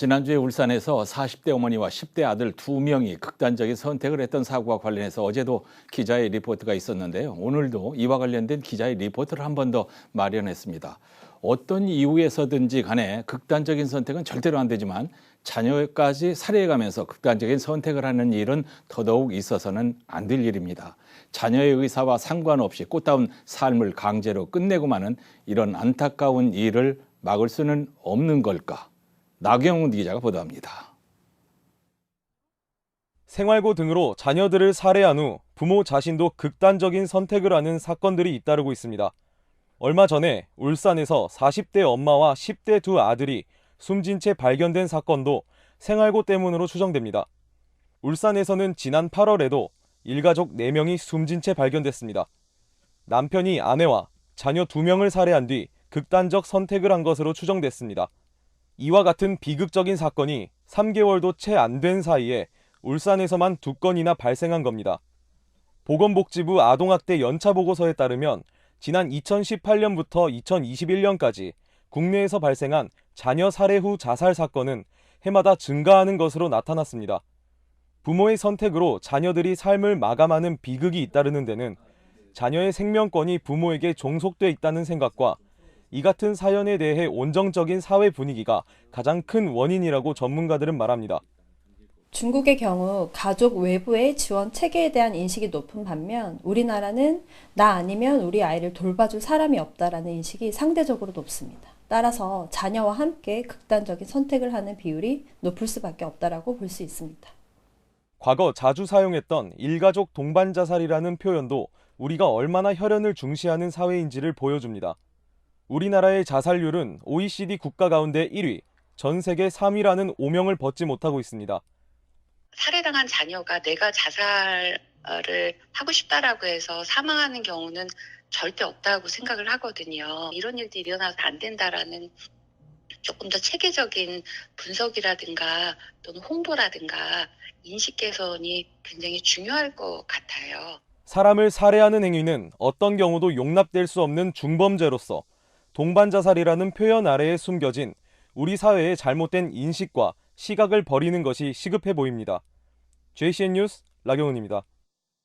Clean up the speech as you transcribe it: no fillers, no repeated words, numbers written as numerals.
지난주에 울산에서 40대 어머니와 10대 아들 2명이 극단적인 선택을 했던 사고와 관련해서 어제도 기자의 리포트가 있었는데요. 오늘도 이와 관련된 기자의 리포트를 한 번 더 마련했습니다. 어떤 이유에서든지 간에 극단적인 선택은 절대로 안 되지만 자녀까지 살해해가면서 극단적인 선택을 하는 일은 더더욱 있어서는 안 될 일입니다. 자녀의 의사와 상관없이 꽃다운 삶을 강제로 끝내고 마는 이런 안타까운 일을 막을 수는 없는 걸까? 나경훈 기자가 보도합니다. 생활고 등으로 자녀들을 살해한 후 부모 자신도 극단적인 선택을 하는 사건들이 잇따르고 있습니다. 얼마 전에 울산에서 40대 엄마와 10대 두 아들이 숨진 채 발견된 사건도 생활고 때문으로 추정됩니다. 울산에서는 지난 8월에도 일가족 4명이 숨진 채 발견됐습니다. 남편이 아내와 자녀 2명을 살해한 뒤 극단적 선택을 한 것으로 추정됐습니다. 이와 같은 비극적인 사건이 3개월도 채 안 된 사이에 울산에서만 2건이나 발생한 겁니다. 보건복지부 아동학대 연차보고서에 따르면 지난 2018년부터 2021년까지 국내에서 발생한 자녀 살해 후 자살 사건은 해마다 증가하는 것으로 나타났습니다. 부모의 선택으로 자녀들이 삶을 마감하는 비극이 잇따르는 데는 자녀의 생명권이 부모에게 종속돼 있다는 생각과 이 같은 사연에 대해 온정적인 사회 분위기가 가장 큰 원인이라고 전문가들은 말합니다. 중국의 경우 가족 외부의 지원 체계에 대한 인식이 높은 반면 우리나라는 나 아니면 우리 아이를 돌봐줄 사람이 없다라는 인식이 상대적으로 높습니다. 따라서 자녀와 함께 극단적인 선택을 하는 비율이 높을 수밖에 없다라고 볼 수 있습니다. 과거 자주 사용했던 일가족 동반 자살이라는 표현도 우리가 얼마나 혈연을 중시하는 사회인지를 보여줍니다. 우리나라의 자살률은 OECD 국가 가운데 1위, 전 세계 3위라는 오명을 벗지 못하고 있습니다. 살해당한 자녀가 내가 자살을 하고 싶다라고 해서 사망하는 경우는 절대 없다고 생각을 하거든요. 이런 일들이 일어나서 안 된다라는 조금 더 체계적인 분석이라든가 또는 홍보라든가 인식 개선이 굉장히 중요할 것 같아요. 사람을 살해하는 행위는 어떤 경우도 용납될 수 없는 중범죄로서 동반자살이라는 표현 아래에 숨겨진 우리 사회의 잘못된 인식과 시각을 버리는 것이 시급해 보입니다. JCN 뉴스 나경훈입니다.